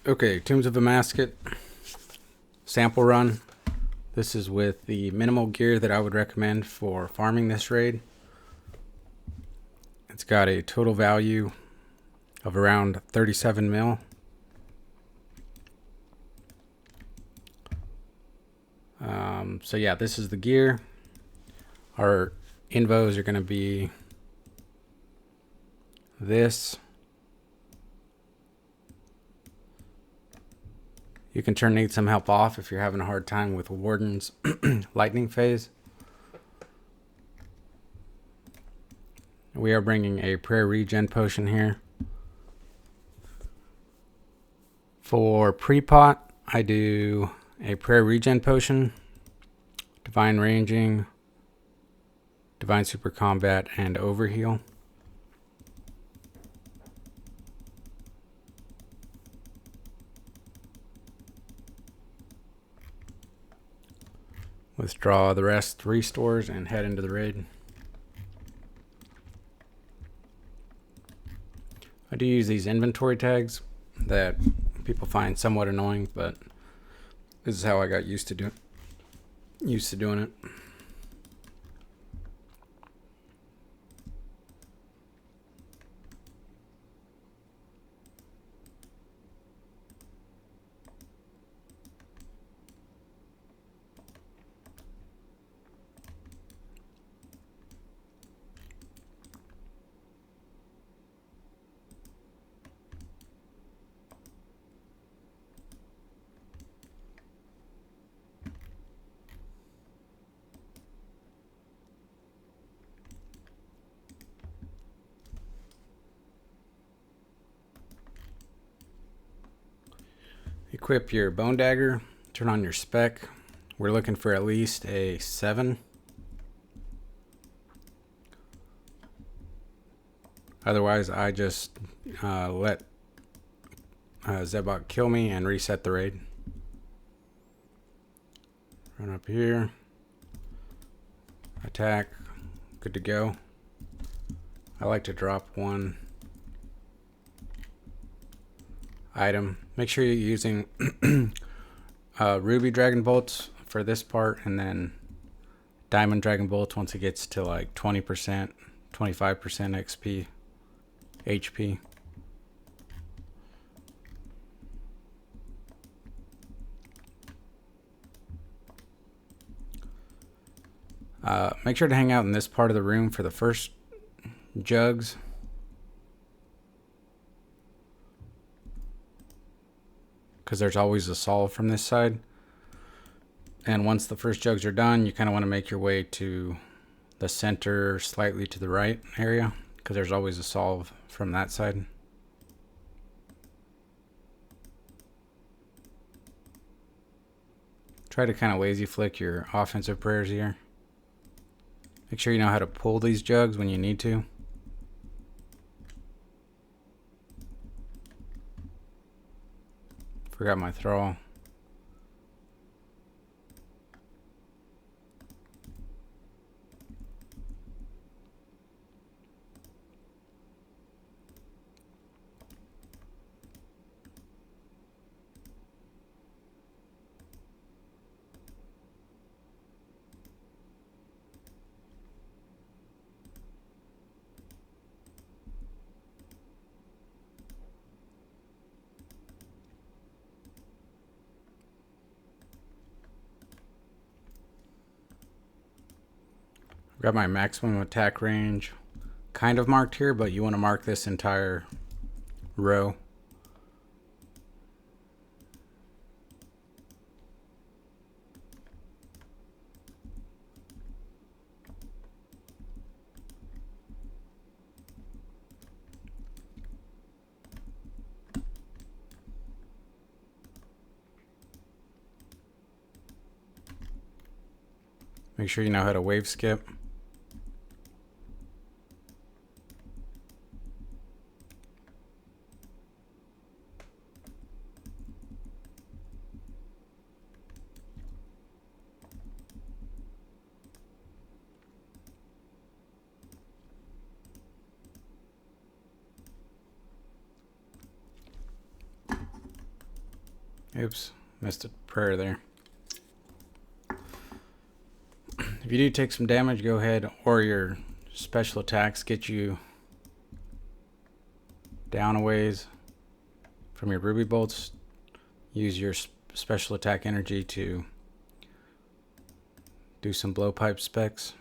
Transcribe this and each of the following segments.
Okay, Tombs of a Masket sample run. This is with the minimal gear that I would recommend for farming this raid. It's got a total value of around 37 mil. So yeah, this is the gear. Our invos are going to be this. You can turn Need Some Help off if you're having a hard time with Warden's lightning phase. We are bringing a prayer regen potion here. For pre-pot, I do a prayer regen potion, divine ranging, divine super combat, and overheal. Withdraw the rest 3 stores and head into the raid. I do use these inventory tags that people find somewhat annoying, but this is how I got used to doing it. Equip your bone dagger, turn on your spec. We're looking for at least a 7. Otherwise, I just let Zebok kill me and reset the raid. Run up here. Attack. Good to go. I like to drop 1 item. Make sure you're using Ruby Dragon Bolts for this part, and then Diamond Dragon Bolts once it gets to like 20%, 25% XP, HP. Make sure to hang out in this part of the room for the first jugs. Because there's always a solve from this side. And once the first jugs are done, you kind of want to make your way to the center, slightly to the right area, because there's always a solve from that side. Try to kind of lazy flick your offensive prayers here. Make sure you know how to pull these jugs when you need to. Forgot my thrall. Got my maximum attack range kind of marked here, but you want to mark this entire row. Make sure you know how to wave skip. Oops, missed a prayer there. If you do take some damage, go ahead, or your special attacks get you down a ways from your ruby bolts, use your special attack energy to do some blowpipe specs.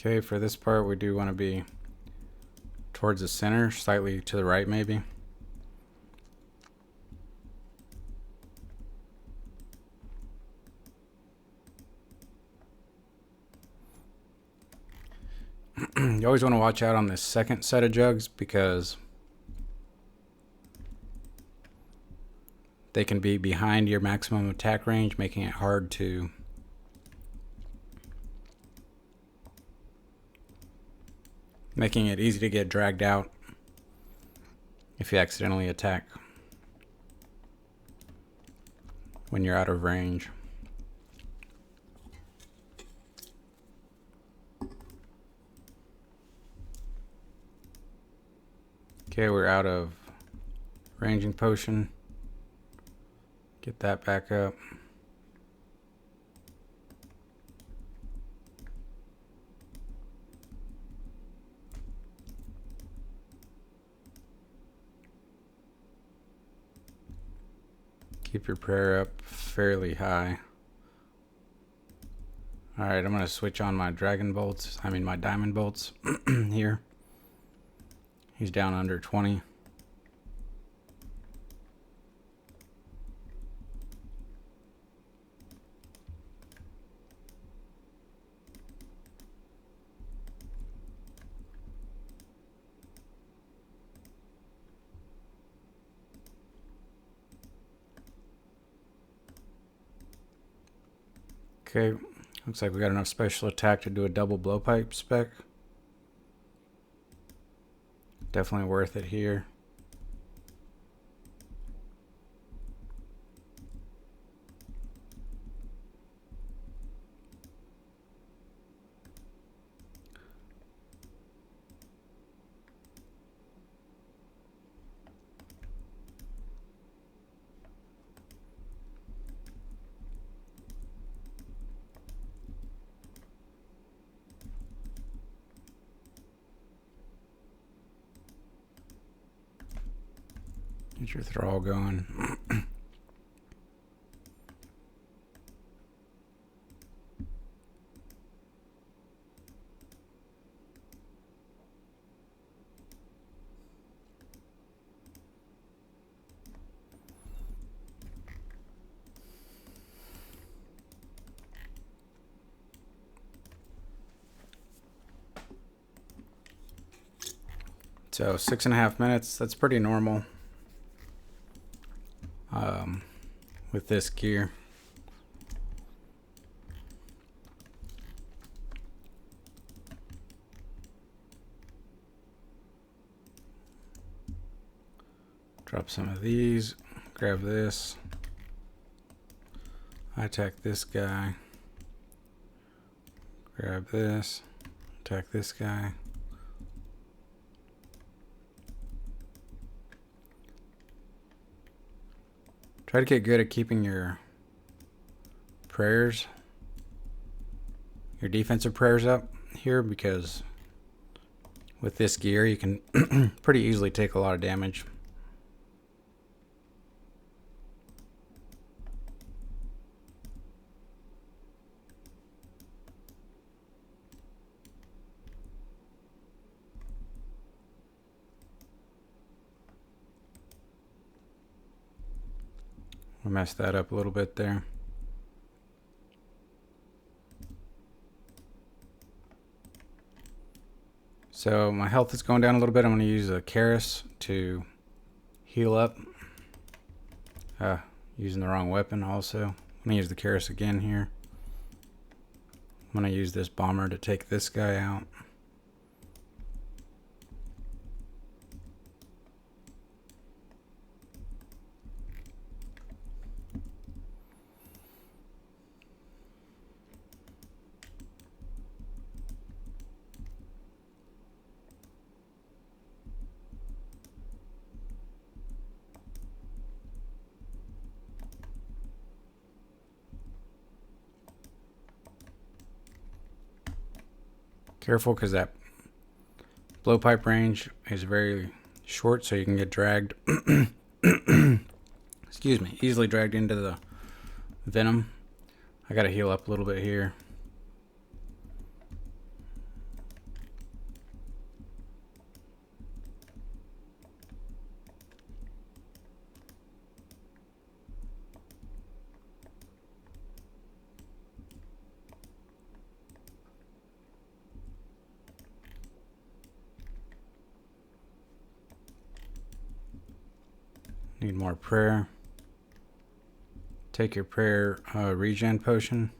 Okay, for this part we do want to be towards the center, slightly to the right maybe. You always want to watch out on this second set of jugs because they can be behind your maximum attack range, making it hard to making it easy to get dragged out if you accidentally attack when you're out of range. Okay, we're out of ranging potion. Get that back up. Keep your prayer up fairly high. Alright, I'm going to switch on my my diamond bolts here. He's down under 20. Okay, looks like we got enough special attack to do a double blowpipe spec. Definitely worth it here. Get your thrall going. So 6.5 minutes, that's pretty normal with this gear. Drop some of these, grab this. I attack this guy. Grab this, attack this guy. Try to get good at keeping your prayers, your defensive prayers up here, because with this gear you can pretty easily take a lot of damage. We messed that up a little bit there. So my health is going down a little bit. I'm going to use a Karis to heal up. Using the wrong weapon also. I'm going to use the Karis again here. I'm going to use this bomber to take this guy out. Careful, because that blowpipe range is very short, so you can get dragged. Excuse me, easily dragged into the venom. I gotta heal up a little bit here. Need more prayer. Take your prayer regen potion.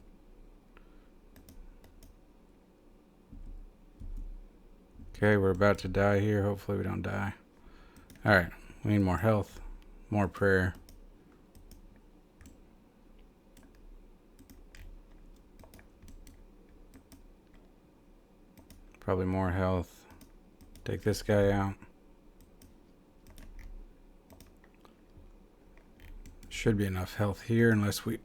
Okay, we're about to die here. Hopefully we don't die. Alright, we need more health. More prayer. Probably more health. Take this guy out. Should be enough health here unless we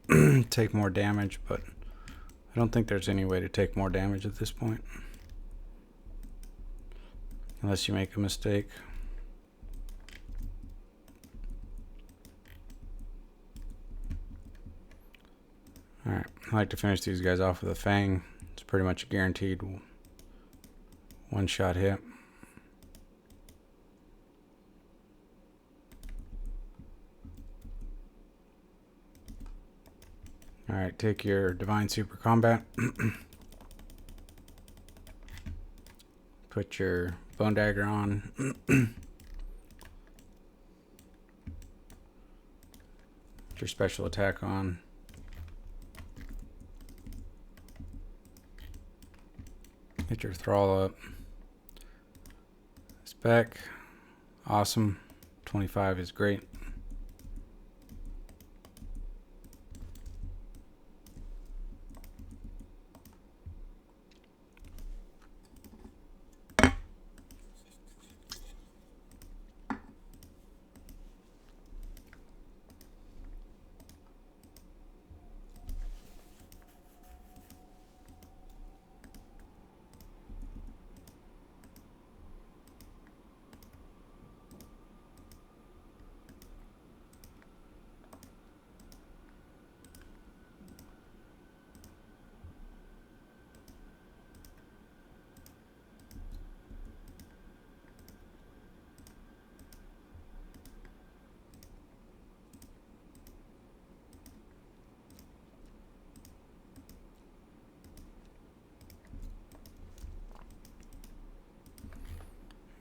take more damage, but I don't think there's any way to take more damage at this point. Unless you make a mistake. Alright, I like to finish these guys off with a fang. It's pretty much a guaranteed one-shot hit. Alright, take your Divine Super Combat. Put your Bone Dagger on. Put your special attack on. Get your Thrall up. Spec. Awesome. 25 is great.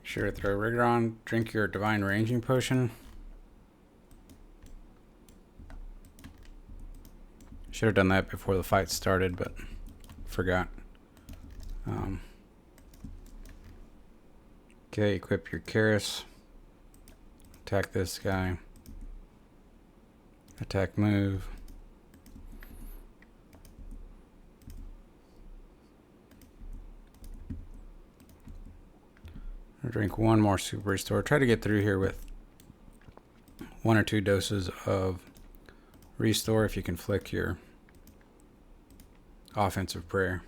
Sure, throw Rigor on. Drink your Divine Ranging Potion. Should have done that before the fight started, but forgot. Okay, equip your Karis. Attack this guy. Attack move. Drink one more Super Restore. Try to get through here with 1 or 2 doses of Restore if you can flick your offensive prayer.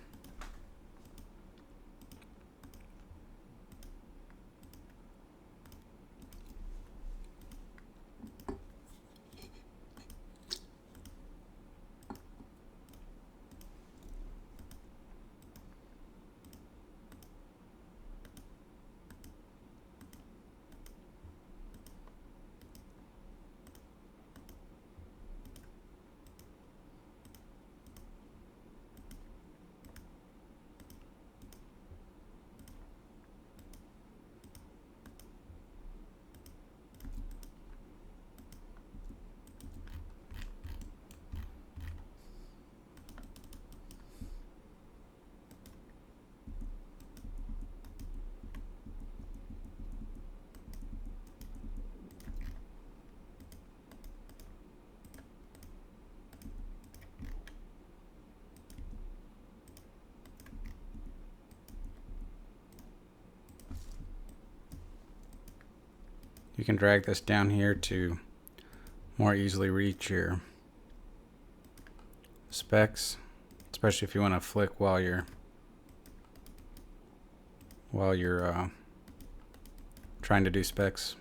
You can drag this down here to more easily reach your specs, especially if you want to flick while you're trying to do specs.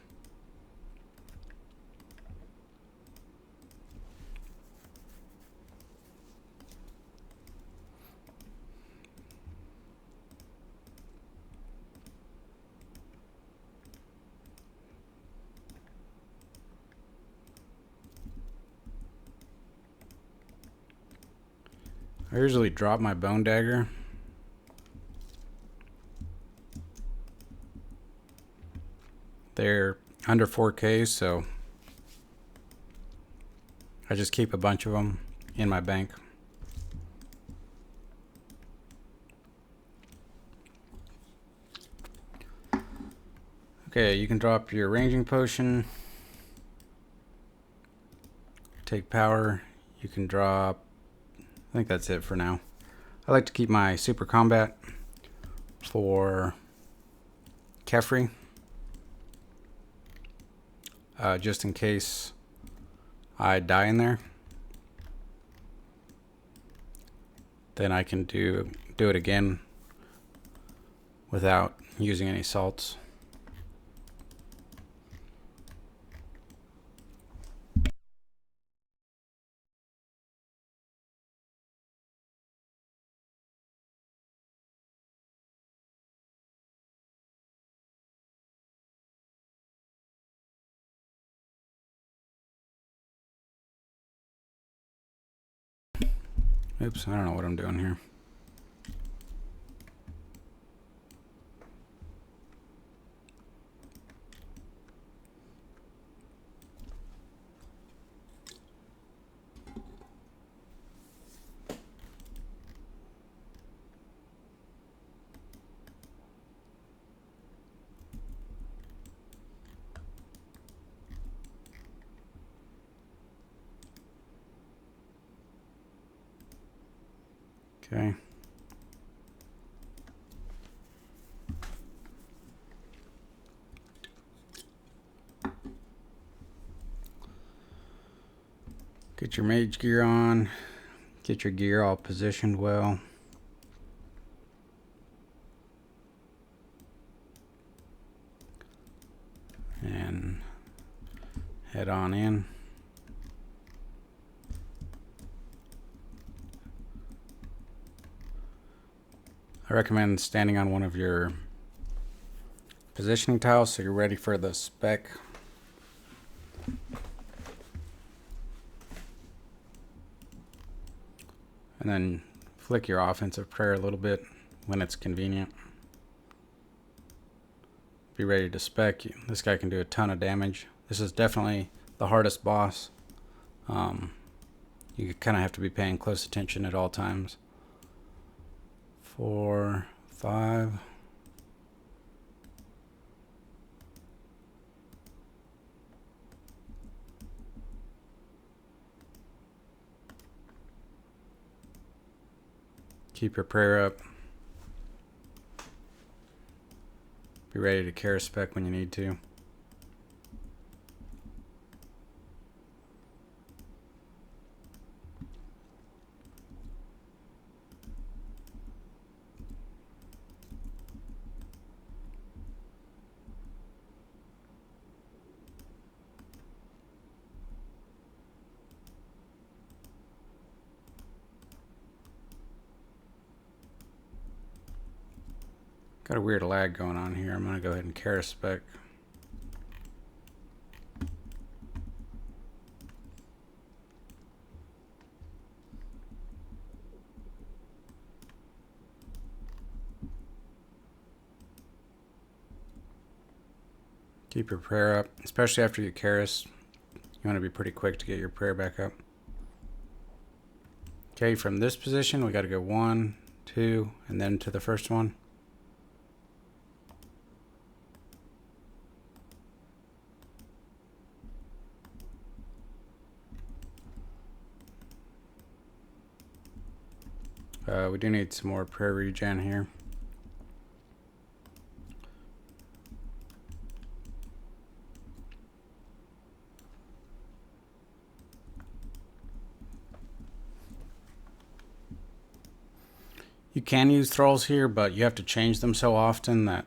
I usually drop my bone dagger. They're under 4K, so I just keep a bunch of them in my bank. Okay, you can drop your ranging potion, take power. You can drop, I think that's it for now. I like to keep my super combat for Kefri, just in case I die in there. Then I can do it again without using any salts. Oops, I don't know what I'm doing here. Okay. Get your mage gear on. Get your gear all positioned well. And head on in. I recommend standing on one of your positioning tiles so you're ready for the spec. And then flick your offensive prayer a little bit when it's convenient. Be ready to spec. This guy can do a ton of damage. This is definitely the hardest boss. You kind of have to be paying close attention at all times. 4, 5. Keep your prayer up. Be ready to carry spec when you need to. Got a weird lag going on here. I'm going to go ahead and carry spec. Keep your prayer up, especially after you Karis. You want to be pretty quick to get your prayer back up. Okay, from this position, we got to go 1, 2, and then to the first one. We do need some more prayer regen here. You can use thralls here, but you have to change them so often that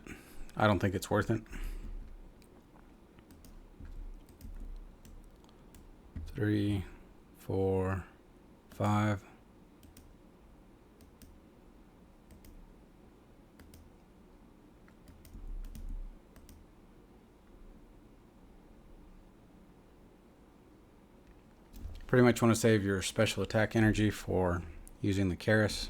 I don't think it's worth it. 3, 4, 5. Pretty much want to save your special attack energy for using the Karis.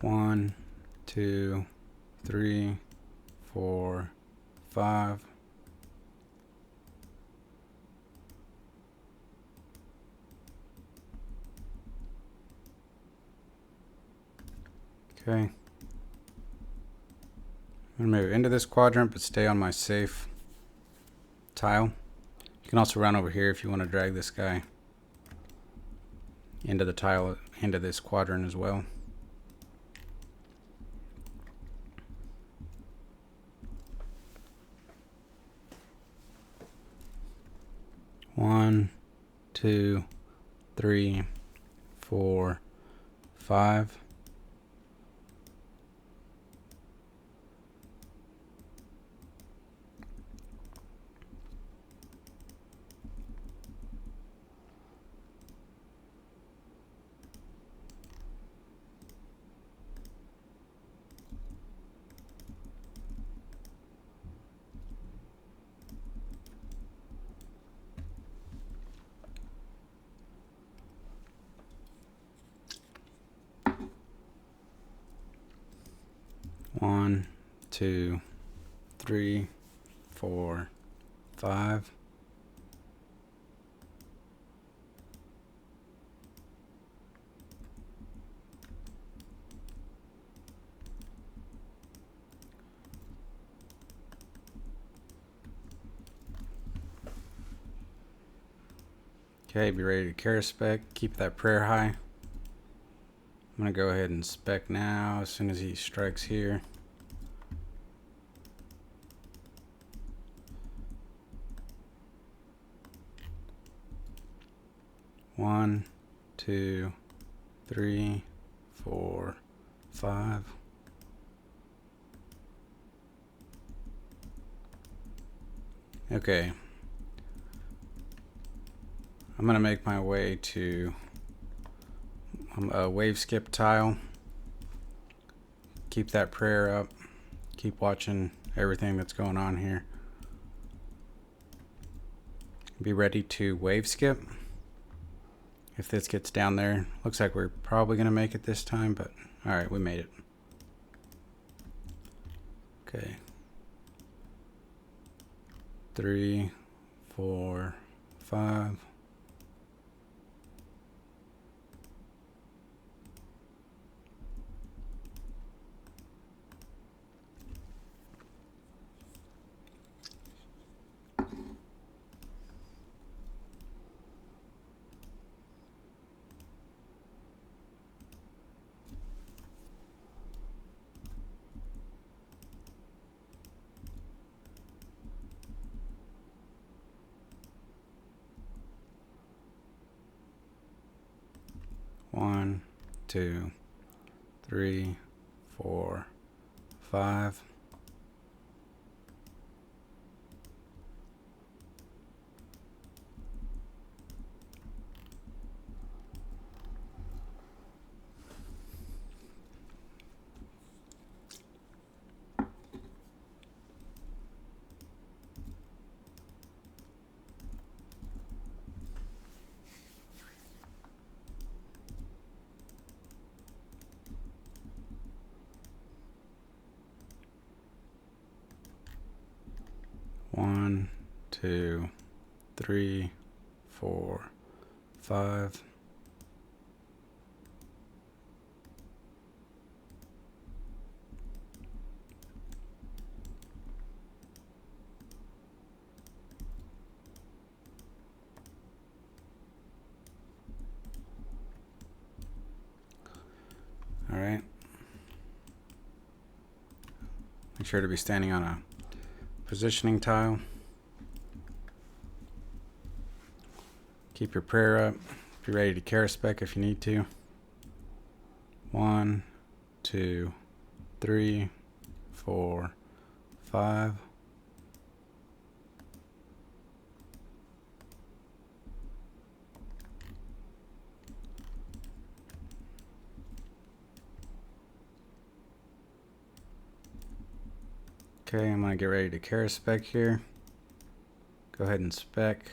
One, 2, 3, 4, 5. Okay. I'm going to move into this quadrant, but stay on my safe tile. You can also run over here if you want to drag this guy into the tile, into this quadrant as well. One, 2, 3, 4, 5. One, 2, 3, 4, 5. Okay, be ready to Karis spec. Keep that prayer high. I'm going to go ahead and spec now as soon as he strikes here. One, 2, 3, 4, 5. Okay. I'm going to make my way to a wave skip tile. Keep that prayer up. Keep watching everything that's going on here. Be ready to wave skip. If this gets down there, looks like we're probably going to make it this time, but all right, we made it. Okay. 3, 4, 5. One, 2, 3, 4, 5. One, 2, 3, 4, 5. All right. Make sure to be standing on a positioning tile. Keep your prayer up. Be ready to carry spec if you need to. 1, 2, 3, 4, 5. Okay, I'm going to get ready to carry spec here. Go ahead and spec.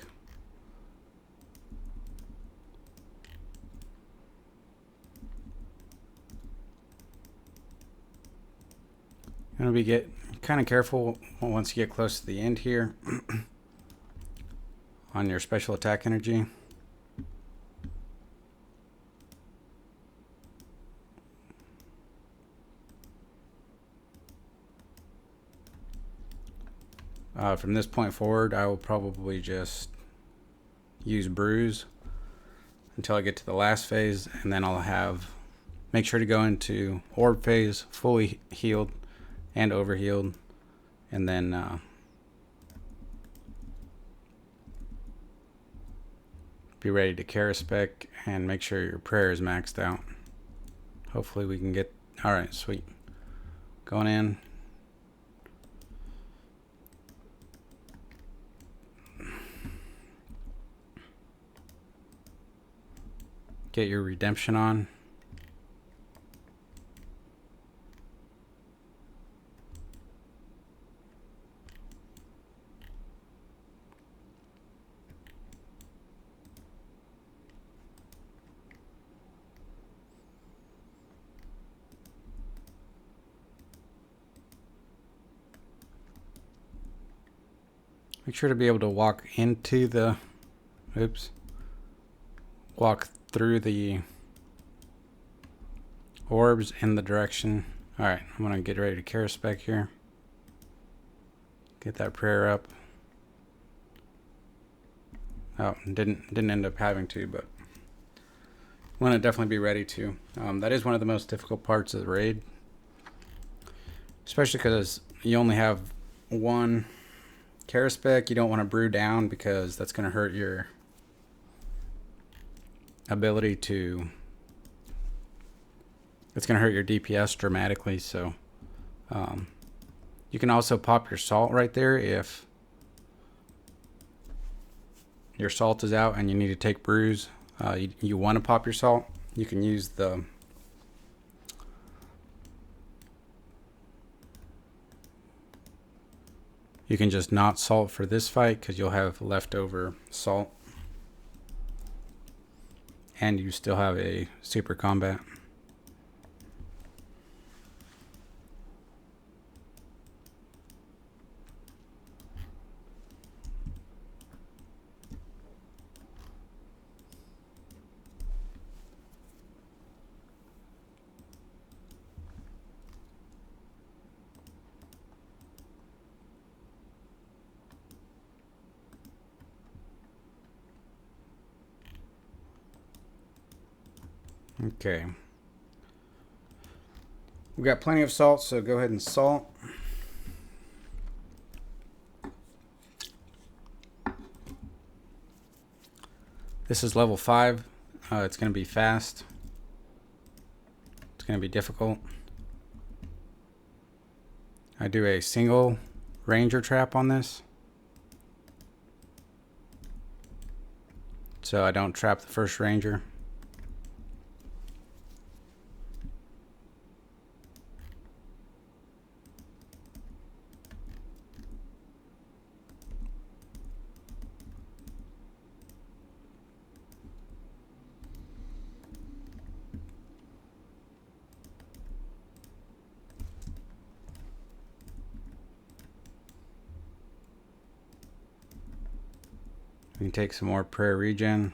You're going to be kind of careful once you get close to the end here on your special attack energy. From this point forward, I will probably just use bruise until I get to the last phase, and then I'll make sure to go into orb phase fully healed and overhealed, and then be ready to carry spec and make sure your prayer is maxed out. Hopefully we can get, all right, sweet. Going in. Get your redemption on. Make sure to be able to walk into the, walk through the orbs in the direction. All right, I'm gonna get ready to carry spec here. Get that prayer up. Oh, didn't end up having to, but I want to definitely be ready to. That is one of the most difficult parts of the raid, especially because you only have one carry spec. You don't want to brew down because that's going to hurt your ability to. It's going to hurt your DPS dramatically. So you can also pop your salt right there if your salt is out and you need to take brews. You want to pop your salt. You can use the you can just not salt for this fight because you'll have leftover salt and you still have a super combat. Okay. We've got plenty of salt, so go ahead and salt. This is level 5. It's going to be fast. It's going to be difficult. I do a single ranger trap on this, so I don't trap the first ranger. We can take some more prayer regen.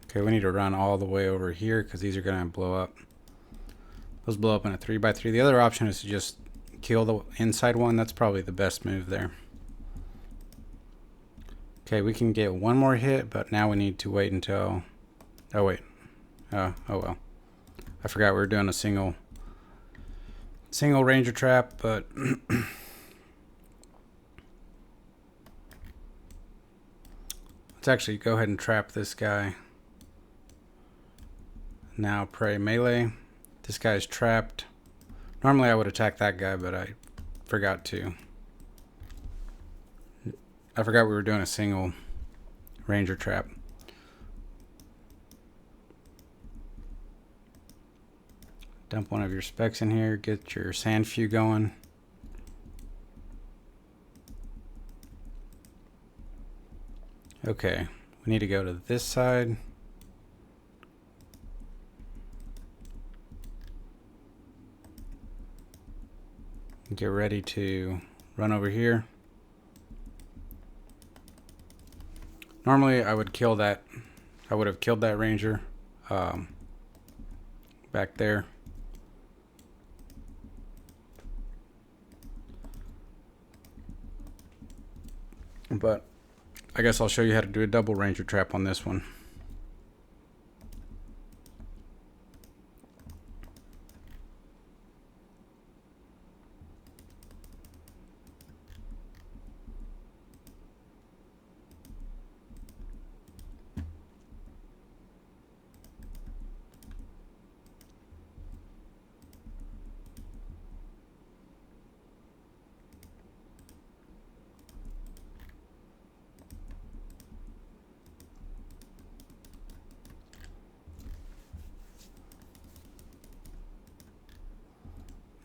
Okay, we need to run all the way over here because these are going to blow up. Those blow up in a 3x3. The other option is to just kill the inside one. That's probably the best move there. Okay, we can get one more hit, but now we need to wait until Oh wait. Oh well. I forgot we were doing a single ranger trap, but let's actually go ahead and trap this guy. Now prey melee. This guy's trapped. Normally I would attack that guy, but I forgot to. I forgot we were doing a single ranger trap. Dump one of your specs in here, get your sand few going. Okay, we need to go to this side. Get ready to run over here. Normally I would kill that. I would have killed that ranger back there. But I guess I'll show you how to do a double ranger trap on this one.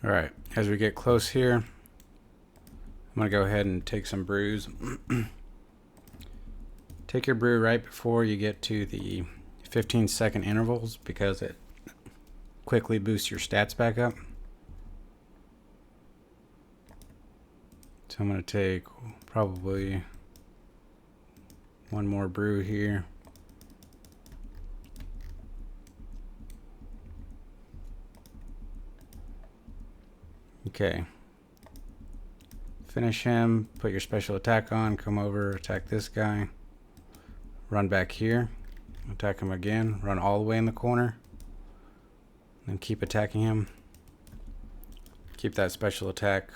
All right, as we get close here, I'm gonna go ahead and take some brews. Take your brew right before you get to the 15-second intervals because it quickly boosts your stats back up. So I'm gonna take probably one more brew here. Okay. Finish him, put your special attack on, come over, attack this guy. Run back here, attack him again, run all the way in the corner, and keep attacking him. Keep that special attack.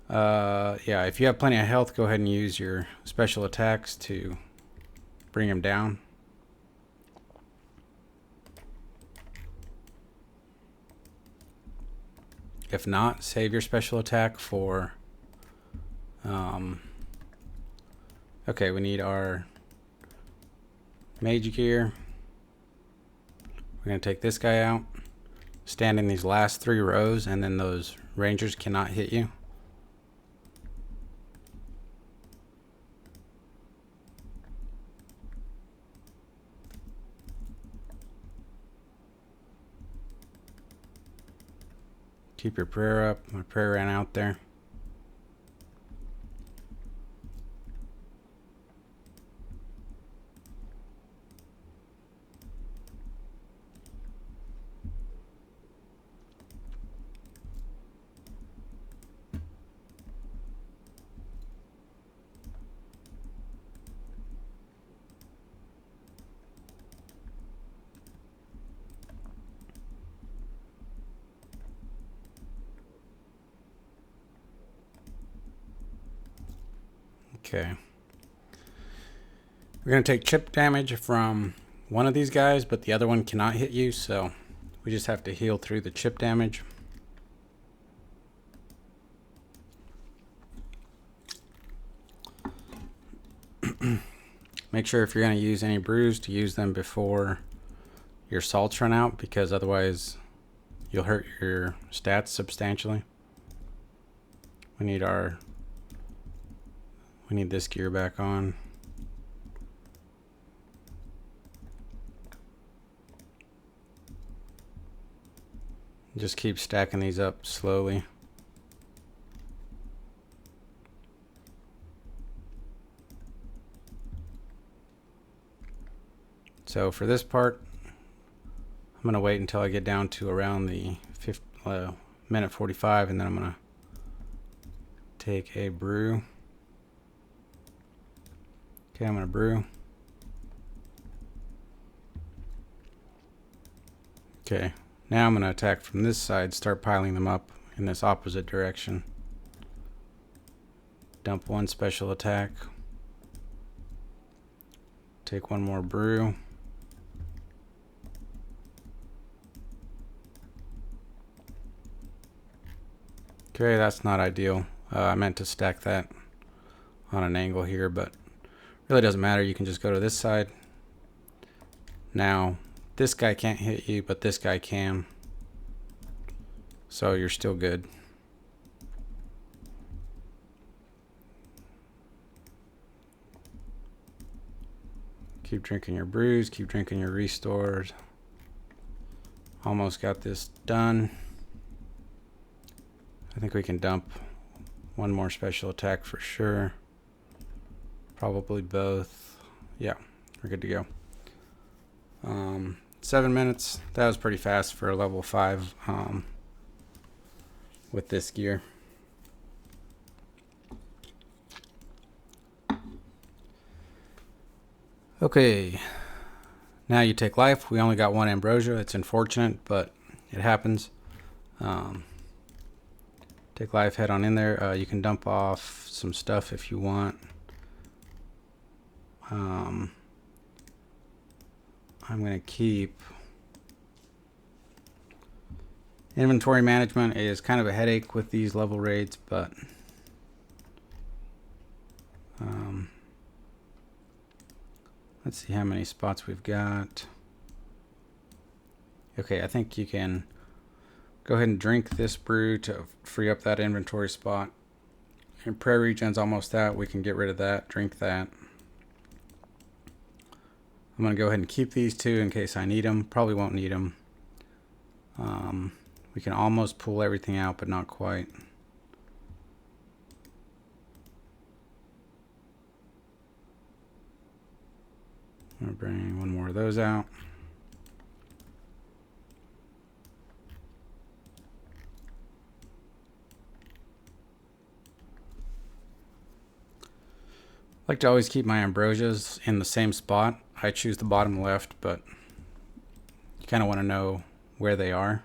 Yeah, if you have plenty of health, go ahead and use your special attacks to bring him down. If not, save your special attack for okay, we need our mage gear. We're gonna take this guy out, stand in these last 3 rows, and then those rangers cannot hit you. Keep your prayer up. My prayer ran out there. Okay. We're going to take chip damage from one of these guys, but the other one cannot hit you, so we just have to heal through the chip damage. Make sure if you're going to use any brews to use them before your salts run out, because otherwise you'll hurt your stats substantially. We need this gear back on. Just keep stacking these up slowly. So for this part, I'm going to wait until I get down to around the minute 45, and then I'm going to take a brew. Okay, I'm going to brew. Okay, now I'm going to attack from this side, start piling them up in this opposite direction. Dump one special attack. Take one more brew. Okay, that's not ideal. I meant to stack that on an angle here, but really doesn't matter. You can just go to this side. Now, this guy can't hit you, but this guy can. So you're still good. Keep drinking your brews, keep drinking your restores. Almost got this done. I think we can dump one more special attack for sure. Probably both. Yeah, we're good to go. 7 minutes. That was pretty fast for a level 5 with this gear. Okay, now you take life. We only got one ambrosia. It's unfortunate, but it happens. Take life, head on in there. You can dump off some stuff if you want. I'm going to keep... Inventory management is kind of a headache with these level raids, but... let's see how many spots we've got. Okay, I think you can go ahead and drink this brew to free up that inventory spot. And prayer regen's almost out. We can get rid of that, drink that. I'm going to go ahead and keep these two in case I need them. Probably won't need them. We can almost pull everything out, but not quite. I'm going to bring one more of those out. I like to always keep my ambrosias in the same spot. I choose the bottom left, but you kind of want to know where they are.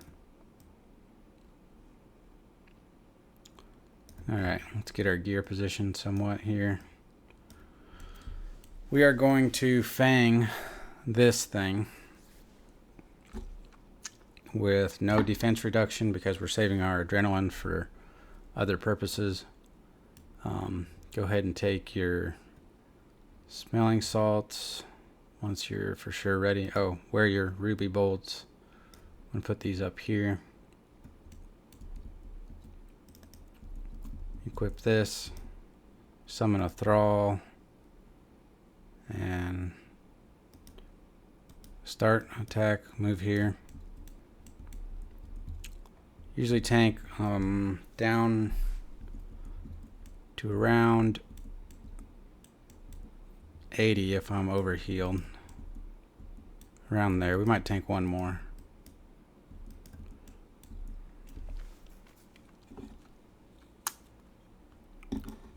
Alright, let's get our gear positioned somewhat here. We are going to fang this thing with no defense reduction because we're saving our adrenaline for other purposes. Go ahead and take your smelling salts once you're for sure ready. Oh, wear your ruby bolts. I'm going to put these up here. Equip this. Summon a thrall. And start attack, move here. Usually tank down to around 80 if I'm overhealed. Around there. We might tank one more.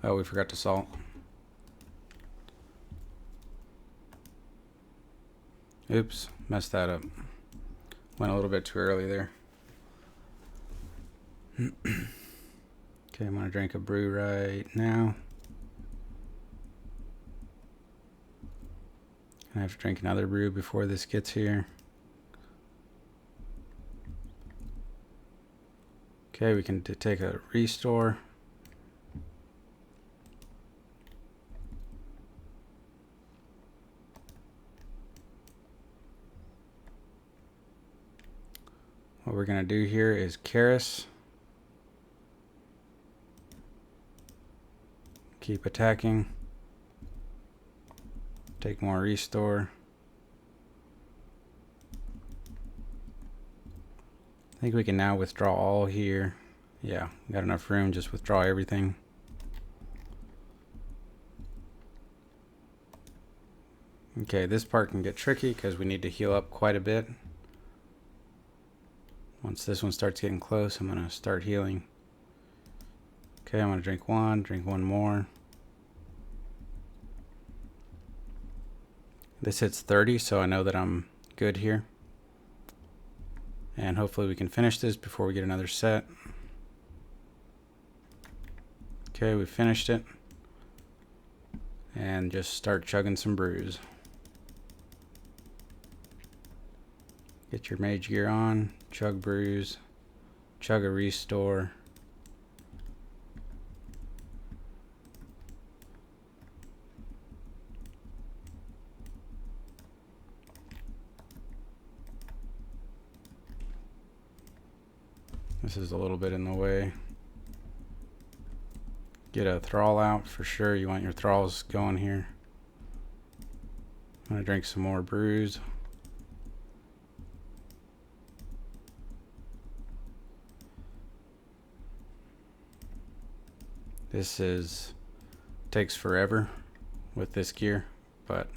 Oh, we forgot to salt. Oops, messed that up. Went a little bit too early there. Okay, I'm gonna drink a brew right now. I have to drink another brew before this gets here. Okay, we can take a restore. What we're going to do here is Karis. Keep attacking. Take more restore. I think we can now withdraw all here. Yeah, got enough room, just withdraw everything. Okay, this part can get tricky because we need to heal up quite a bit. Once this one starts getting close, I'm going to start healing. Okay, I'm going to drink one more. This hits 30, so I know that I'm good here. And hopefully we can finish this before we get another set. Okay, we finished it. And just start chugging some brews. Get your mage gear on, chug brews, chug a restore. This is a little bit in the way. Get a thrall out for sure. You want your thralls going here. I'm gonna drink some more brews. This takes forever with this gear, but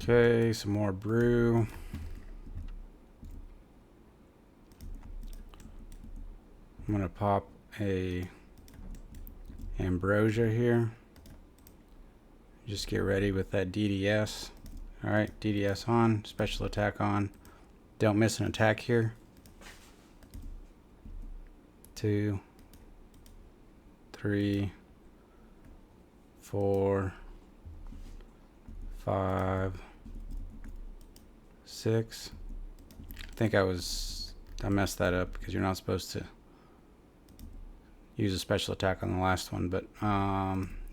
okay, some more brew. I'm gonna pop a ambrosia here. Just get ready with that DDS. All right, DDS on, special attack on. Don't miss an attack here. 2, 3, 4, 5, 6. I think I messed that up because you're not supposed to use a special attack on the last one, but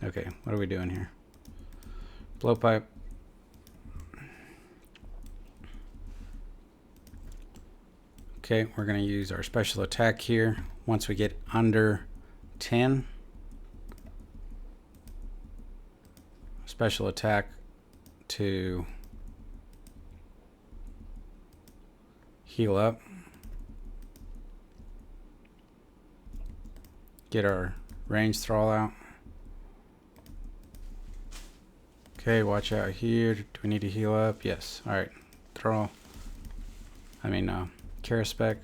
okay, what are we doing here? Blowpipe. Okay, we're going to use our special attack here. Once we get under 10, special attack to heal up. Get our range thrall out. Okay, watch out here. Do we need to heal up? Yes. All right, thrall. Caraspec.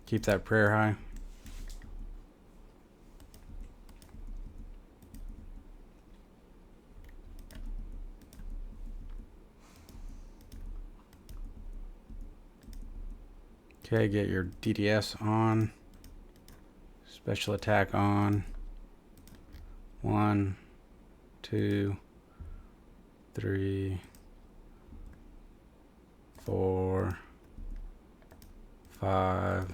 Keep that prayer high. Okay, get your DDS on. Special attack on. 1, 2, 3, 4, 5,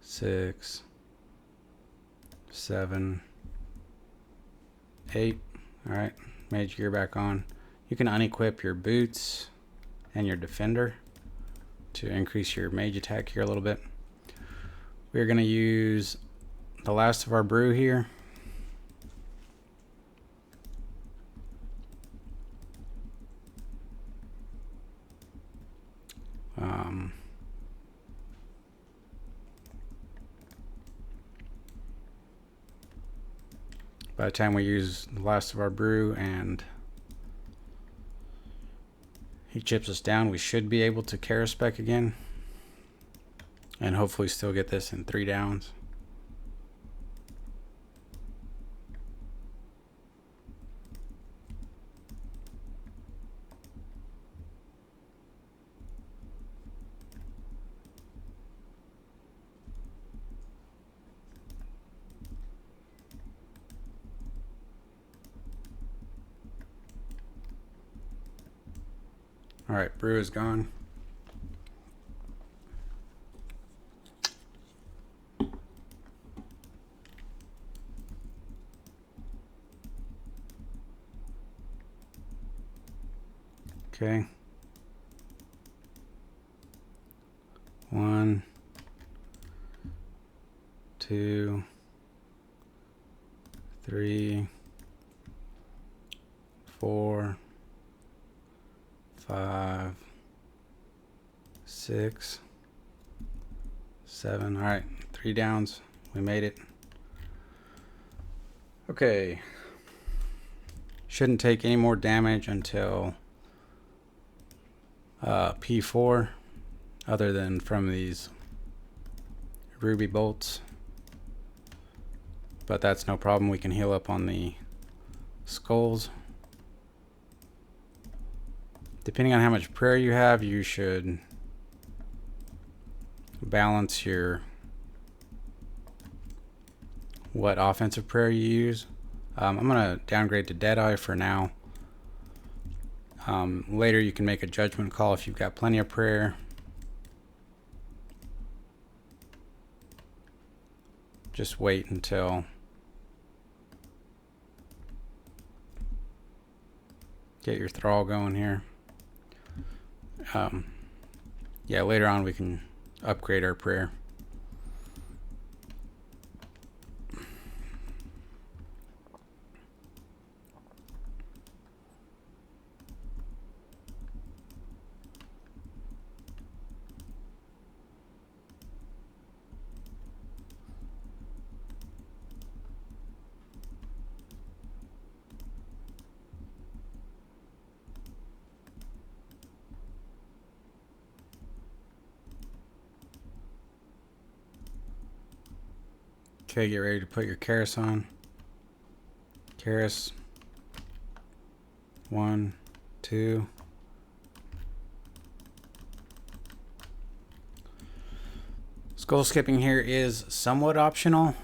6, 7, 8. All right, mage gear back on. You can unequip your boots and your defender to increase your mage attack here a little bit. We're going to use the last of our brew here. By the time we use the last of our brew and he chips us down, we should be able to Caraspec again and hopefully still get this in 3 downs. All right, brew is gone. Okay. 1, 2, 3, 4, 5, 6, 7. All right, 3 downs. We made it. Okay. Shouldn't take any more damage until P4, other than from these ruby bolts. But that's no problem. We can heal up on the skulls. Depending on how much prayer you have, you should balance your what offensive prayer you use. I'm going to downgrade to Deadeye for now. Later you can make a judgment call if you've got plenty of prayer. Just wait until get your thrall going here. Yeah, later on we can upgrade our prayer. Okay, get ready to put your Karis on. Karis. 1, 2. Skull skipping here is somewhat optional.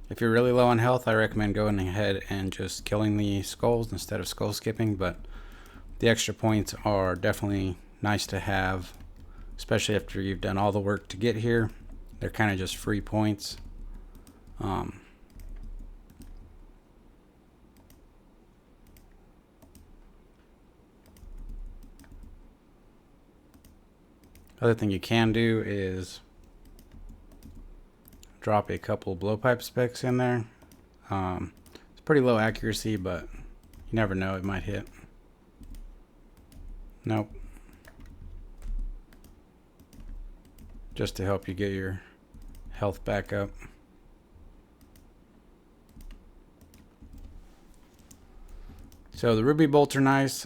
If you're really low on health, I recommend going ahead and just killing the skulls instead of skull skipping, but the extra points are definitely nice to have, especially after you've done all the work to get here. They're kind of just free points. Other thing you can do is drop a couple blowpipe specs in there. It's pretty low accuracy, but you never know, it might hit. Nope. Just to help you get your health back up. So the ruby bolts are nice.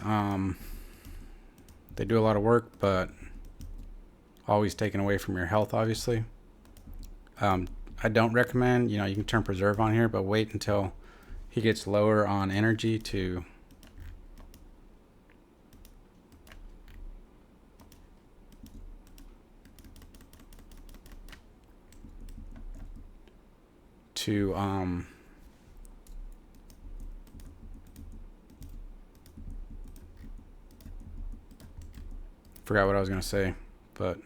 They do a lot of work, but always taken away from your health, obviously. I don't recommend, you can turn preserve on here, but wait until he gets lower on energy to forgot what I was going to say, but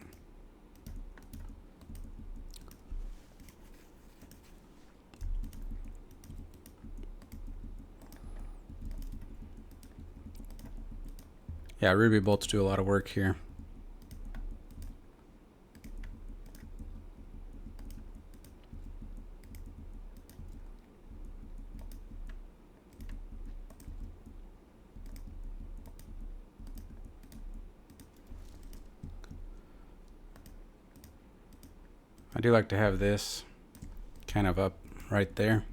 yeah, ruby bolts do a lot of work here. I do like to have this kind of up right there.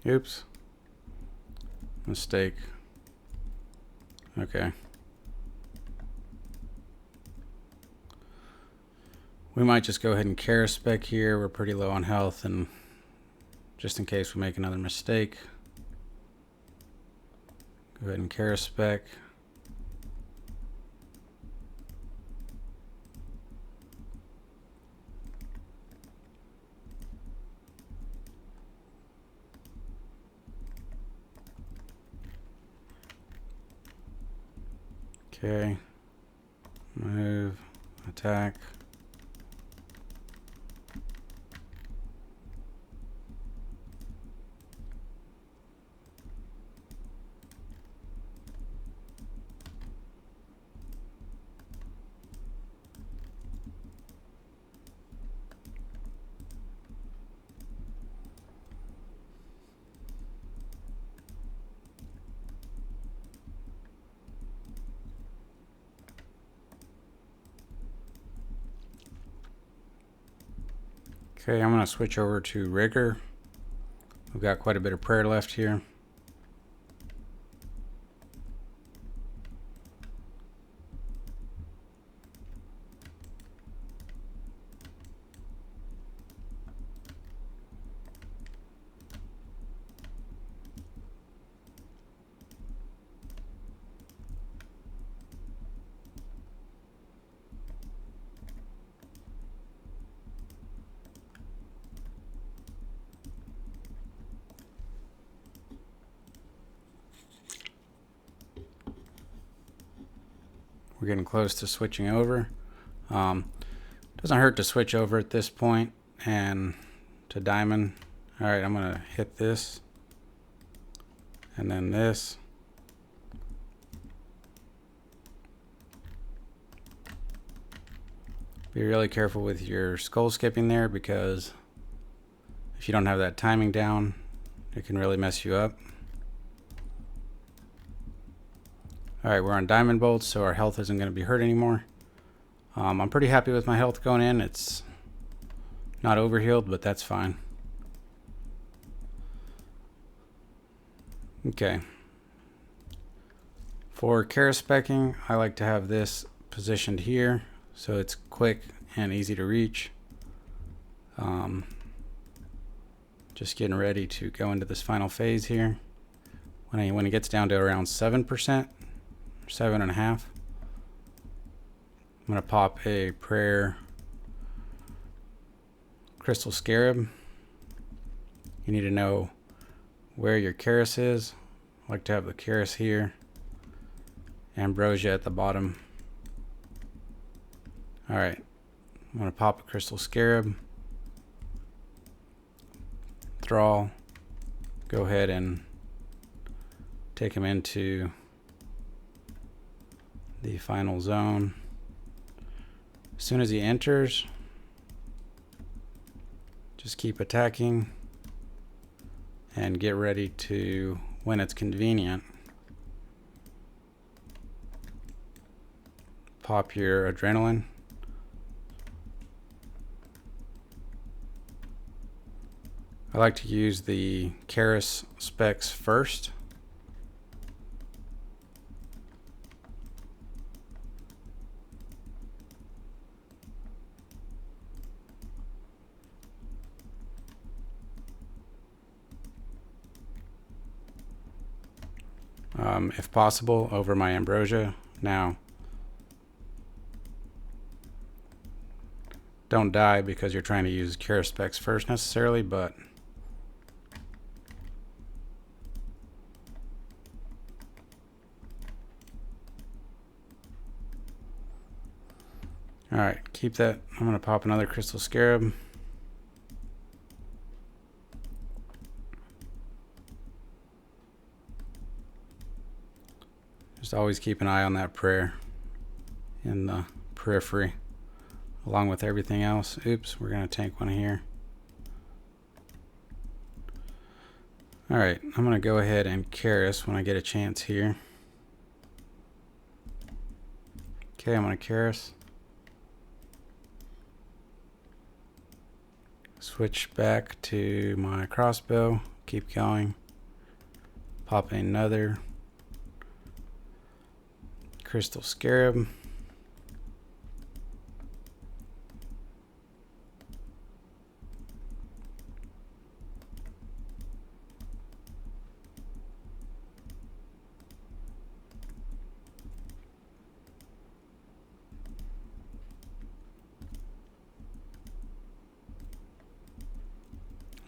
Oops. Mistake. Okay. We might just go ahead and Karis spec here. We're pretty low on health, and just in case we make another mistake, go ahead and Karis spec. Okay, move, attack. Okay, I'm going to switch over to Rigor. We've got quite a bit of prayer left here. We're getting close to switching over. Doesn't hurt to switch over at this point and to diamond. All right, I'm gonna hit this and then this. Be really careful with your skull skipping there, because if you don't have that timing down, it can really mess you up. All right, we're on diamond bolts, so our health isn't going to be hurt anymore. I'm pretty happy with my health going in. It's not overhealed, but that's fine. Okay. For Kara-specking, I like to have this positioned here so it's quick and easy to reach. Just getting ready to go into this final phase here. When it gets down to around 7%, 7.5%, I'm going to pop a prayer crystal scarab. You need to know where your Charis is. I like to have the Charis here, ambrosia at the bottom. Alright, I'm going to pop a crystal scarab, thrall, go ahead and take him into the final zone. As soon as he enters, just keep attacking and get ready to, when it's convenient, pop your adrenaline. I like to use the Charis specs first. If possible, over my ambrosia. Now, don't die because you're trying to use Charis specs first necessarily, but alright, keep that. I'm going to pop another crystal scarab. Just always keep an eye on that prayer in the periphery along with everything else. Oops, we're going to tank one here. Alright, I'm going to go ahead and Charis when I get a chance here. Okay, I'm going to Charis. Switch back to my crossbow. Keep going. Pop another crystal scarab.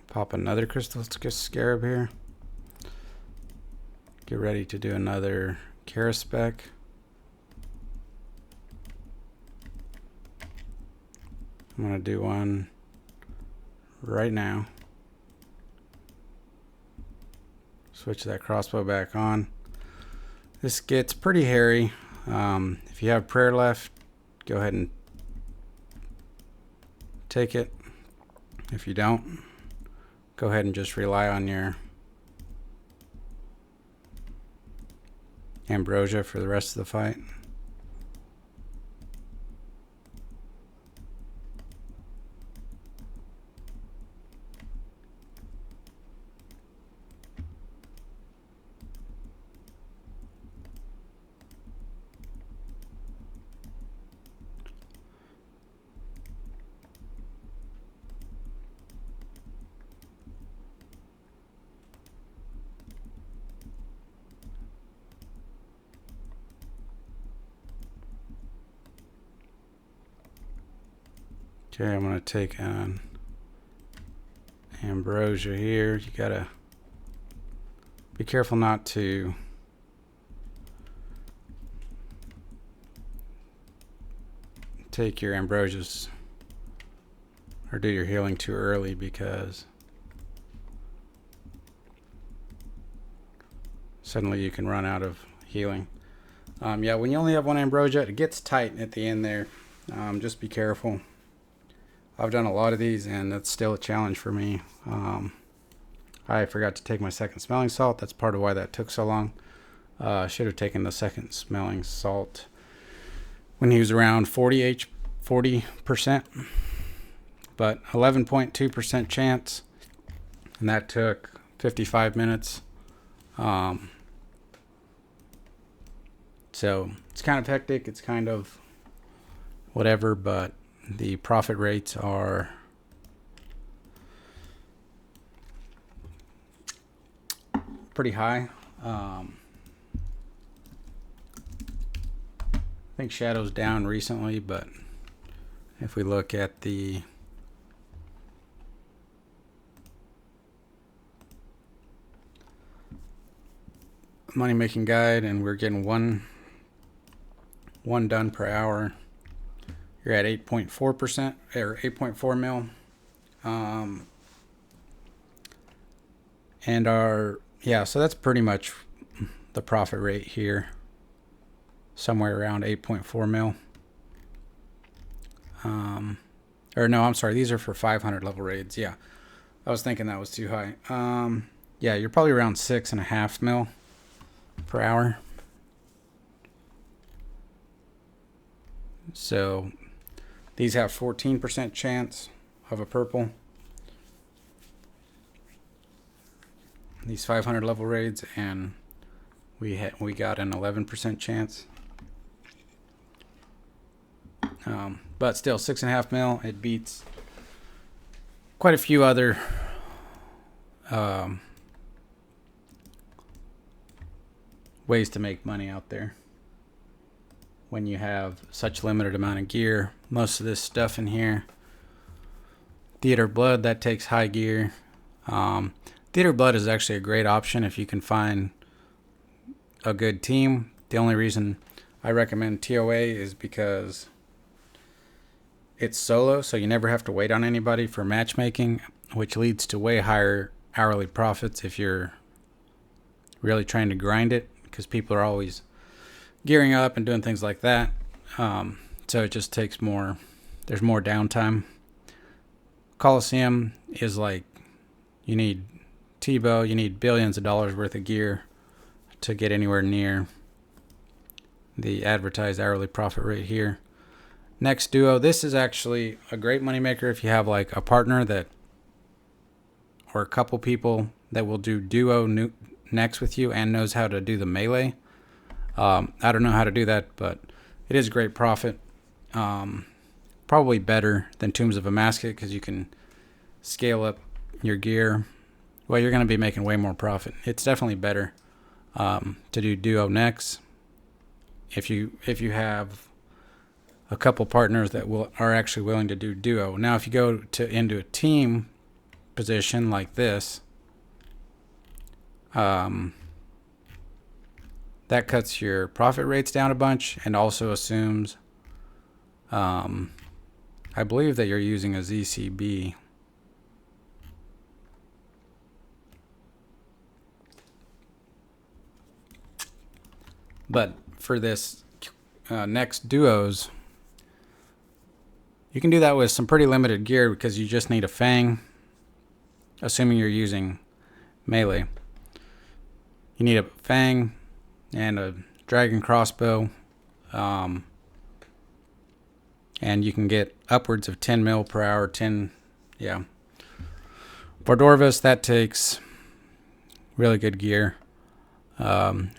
Pop another crystal scarab here. Get ready to do another Charis spec. I'm going to do one right now. Switch that crossbow back on. This gets pretty hairy. If you have prayer left, go ahead and take it. If you don't, go ahead and just rely on your ambrosia for the rest of the fight. Okay, I'm going to take an ambrosia here. You got to be careful not to take your ambrosias or do your healing too early, because suddenly you can run out of healing. Yeah, when you only have one ambrosia, it gets tight at the end there. Just be careful. I've done a lot of these, and that's still a challenge for me. I forgot to take my second smelling salt. That's part of why that took so long. I should have taken the second smelling salt when he was around 40%, but 11.2% chance, and that took 55 minutes. So it's kind of hectic. It's kind of whatever, but the profit rates are pretty high. I think Shadow's down recently, but if we look at the money making guide, and we're getting one done per hour, you're at 8.4% or 8.4 mil. And so that's pretty much the profit rate here, somewhere around 8.4 mil. Or no, I'm sorry, these are for 500 level raids. Yeah, I was thinking that was too high. Yeah, you're probably around 6.5 mil per hour. So these have 14% chance of a purple. These 500 level raids, and we got an 11% chance. But still, 6.5 mil. It beats quite a few other ways to make money out there when you have such limited amount of gear. Most of this stuff in here, Theater Blood, that takes high gear. Theater Blood is actually a great option if you can find a good team. The only reason I recommend TOA is because it's solo, so you never have to wait on anybody for matchmaking, which leads to way higher hourly profits if you're really trying to grind it, because people are always gearing up and doing things like that. So it just takes more, there's more downtime. Coliseum is like, you need Tebow, you need billions of dollars worth of gear to get anywhere near the advertised hourly profit rate here. Next, Duo. This is actually a great moneymaker if you have like a partner that, or a couple people that will do Duo next with you and knows how to do the melee. I don't know how to do that, but it is great profit. Probably better than Tombs of Amasket because you can scale up your gear. Well, you're going to be making way more profit. It's definitely better to do Duo next if you have a couple partners that are actually willing to do Duo. Now, if you go into a team position like this, that cuts your profit rates down a bunch and also assumes I believe that you're using a ZCB. But for this next duos, you can do that with some pretty limited gear because you just need a fang, assuming you're using melee. You need a fang and a dragon crossbow, and you can get upwards of 10 mil per hour. 10, yeah. Vardorvis, that takes really good gear.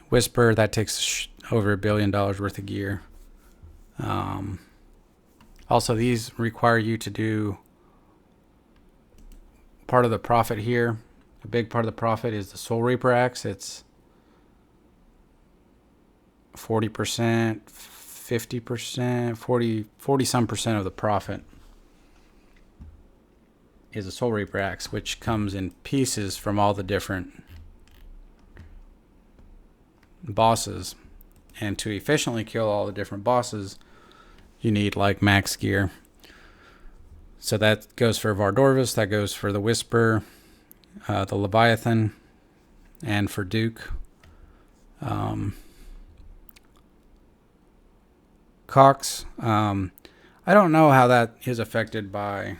Whisper, that takes over $1 billion worth of gear. Also, these require you to do part of the profit here. A big part of the profit is the Soul Reaper axe. It's 40%, 50%, 40 some percent of the profit is a Soul Reaper axe, which comes in pieces from all the different bosses. And to efficiently kill all the different bosses, you need like max gear. So that goes for Vardorvis, that goes for the Whisper, the Leviathan, and for Duke. Cox, I don't know how that is affected by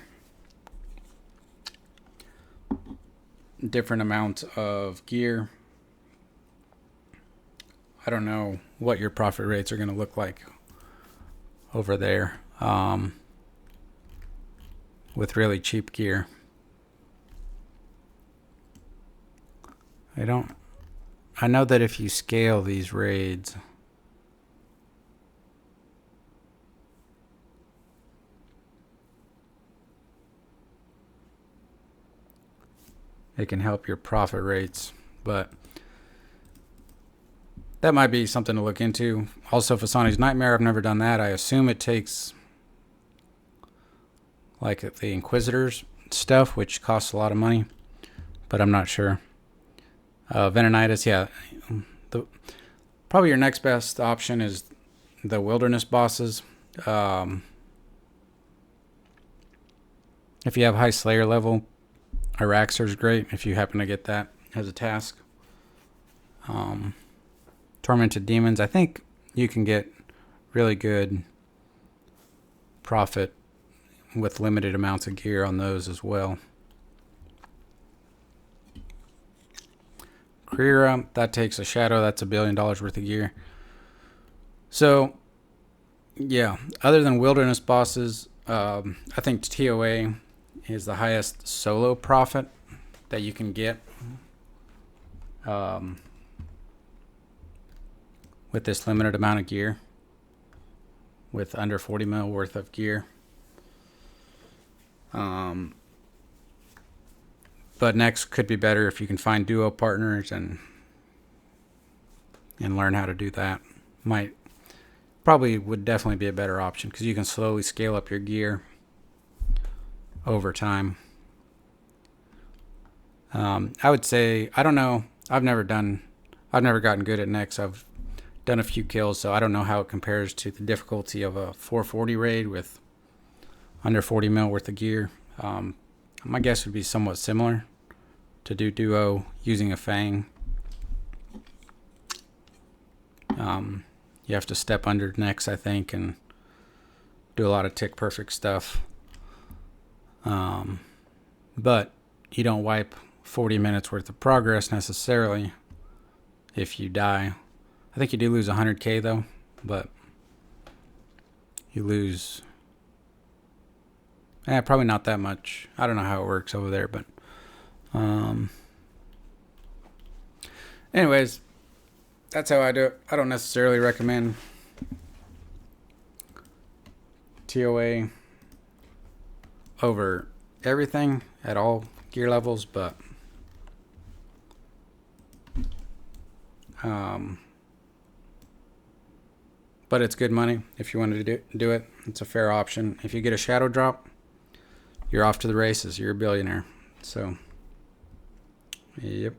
different amounts of gear. I don't know what your profit rates are going to look like over there with really cheap gear. I know that if you scale these raids, it can help your profit rates, but that might be something to look into. Also, Fasani's Nightmare, I've never done that. I assume it takes like the Inquisitor's stuff, which costs a lot of money, but I'm not sure. Venonitis, yeah. Probably your next best option is the Wilderness bosses. If you have high Slayer level, Araxor's great if you happen to get that as a task. Tormented Demons, I think you can get really good profit with limited amounts of gear on those as well. Krira, that takes a shadow, that's $1 billion worth of gear. So, yeah, other than Wilderness bosses, I think TOA is the highest solo profit that you can get with this limited amount of gear, with under 40 mil worth of gear. But next could be better if you can find duo partners and learn how to do that. Probably would definitely be a better option because you can slowly scale up your gear over time. I would say, I don't know, I've never gotten good at Nex. I've done a few kills, so I don't know how it compares to the difficulty of a 440 raid with under 40 mil worth of gear. My guess would be somewhat similar to do duo using a fang. You have to step under Nex, I think, and do a lot of tick perfect stuff. But you don't wipe 40 minutes worth of progress necessarily if you die. I think you do lose 100k though, but you lose probably not that much. I don't know how it works over there, but anyways, that's how I do it. I don't necessarily recommend TOA over everything at all gear levels, but it's good money if you wanted to do it. It's a fair option. If you get a shadow drop, you're off to the races. You're a billionaire. So, yep.